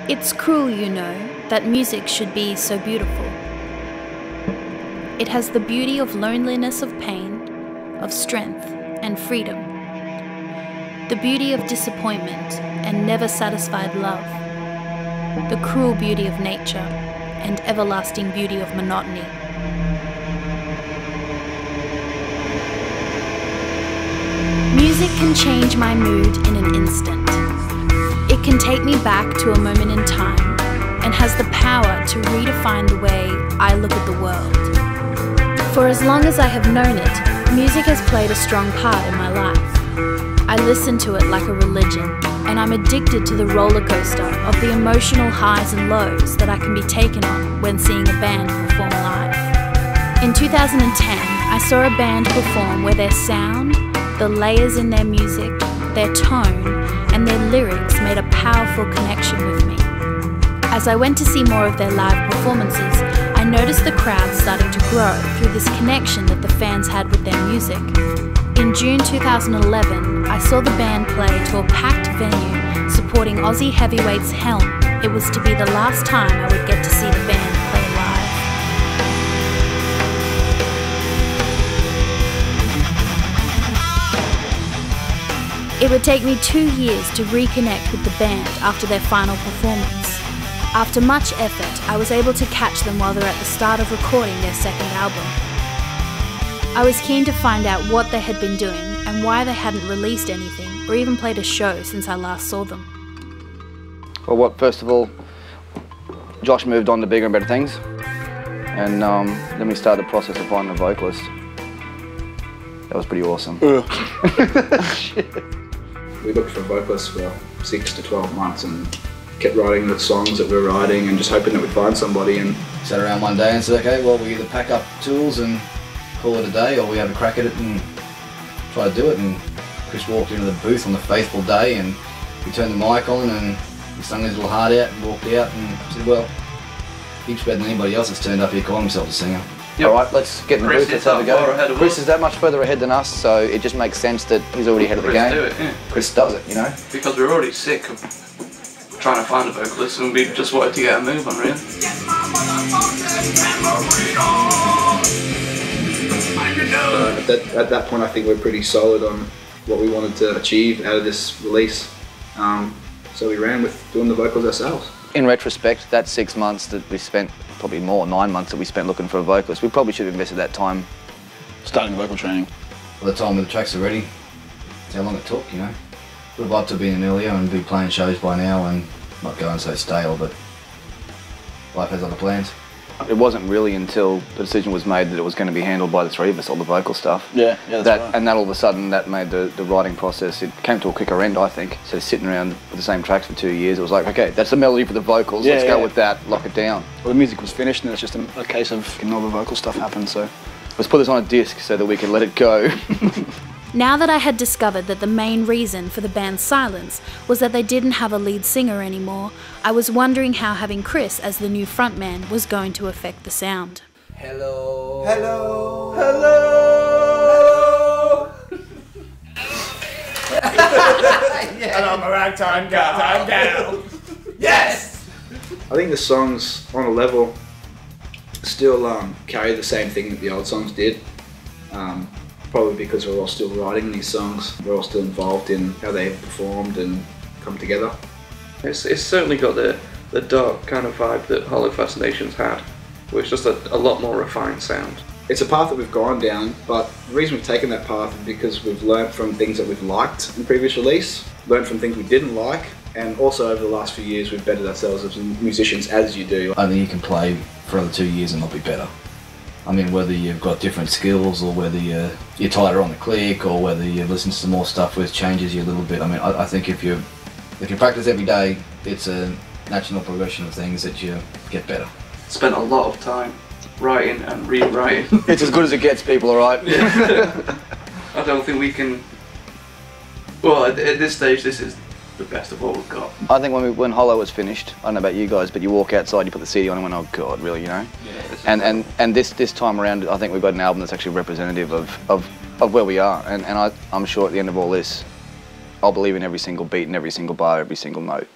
It's cruel, you know, that music should be so beautiful. It has the beauty of loneliness, of pain, of strength and freedom. The beauty of disappointment and never satisfied love. The cruel beauty of nature and everlasting beauty of monotony. Music can change my mood in an instant. It can take me back to a moment in time and has the power to redefine the way I look at the world. For as long as I have known it, music has played a strong part in my life. I listen to it like a religion, and I'm addicted to the roller coaster of the emotional highs and lows that I can be taken on when seeing a band perform live. In 2010, I saw a band perform where their sound, the layers in their music, their tone, and their lyrics made a powerful connection with me. As I went to see more of their live performances, I noticed the crowd starting to grow through this connection that the fans had with their music. In June 2011, I saw the band play to a packed venue supporting Aussie heavyweights Helm. It was to be the last time I would get to see the band play live. It would take me 2 years to reconnect with the band after their final performance. After much effort, I was able to catch them while they're at the start of recording their second album. I was keen to find out what they had been doing and why they hadn't released anything or even played a show since I last saw them. Well, first of all, Josh moved on to bigger and better things, and then we started the process of finding a vocalist. That was pretty awesome. Shit. We looked for a vocalist for 6 to 12 months and kept writing the songs that we were writing and just hoping that we'd find somebody. And sat around one day and said, okay, well, we either pack up tools and call it a day, or we have a crack at it and try to do it. And Chris walked into the booth on the faithful day and we turned the mic on and he sung his little heart out and walked out and said, well, he's better than anybody else that's turned up here calling himself a singer. Yep. All right, let's get in the booth, let's have a go. Chris is that much further ahead than us, so it just makes sense that he's already ahead of the game. Do it, yeah. Chris does it, you know? Because we're already sick of trying to find a vocalist and we just wanted to get a move on, really. At that point I think we're pretty solid on what we wanted to achieve out of this release. So we ran with doing the vocals ourselves. In retrospect, that 6 months that we spent, probably more, 9 months that we spent looking for a vocalist, we probably should have invested that time starting vocal training. By the time the tracks are ready, that's how long it took, you know. Would have liked to have been in earlier and be playing shows by now and not going so stale, but life has other plans. It wasn't really until the decision was made that it was going to be handled by the three of us, all the vocal stuff. Yeah, that's right. And that all of a sudden, that made the writing process, it came to a quicker end, I think. So sitting around with the same tracks for 2 years, it was like, okay, that's the melody for the vocals, let's go with that, lock it down. Well, the music was finished and it's just a case of getting all the vocal stuff happen, so. Let's put this on a disc so that we can let it go. Now that I had discovered that the main reason for the band's silence was that they didn't have a lead singer anymore, I was wondering how having Chris as the new frontman was going to affect the sound. Hello. Hello. Hello. And I'm a ragtime gal. Yes! I think the songs on a level still carry the same thing that the old songs did. Probably because we're all still writing these songs, we're all still involved in how they have performed and come together. It's certainly got the dark kind of vibe that Hollow Fascinations had, where it's just a lot more refined sound. It's a path that we've gone down, but the reason we've taken that path is because we've learnt from things that we've liked in previous release, learnt from things we didn't like, and also over the last few years we've bettered ourselves as musicians, as you do. I think you can play for another 2 years and not be better. I mean, whether you've got different skills or whether you're tighter on the click or whether you've listened to some more stuff which changes you a little bit. I mean, I think if you practice every day, it's a natural progression of things that you get better. Spent a lot of time writing and rewriting. It's as good as it gets, people, alright? Yeah. I don't think we can... Well, at this stage, this is the best of what we've got. I think when Hollow was finished, I don't know about you guys, but you walk outside, you put the CD on and went, oh God, really, you know? Yeah, and this time around, I think we've got an album that's actually representative of where we are. And I'm sure at the end of all this, I'll believe in every single beat and every single bar, every single note.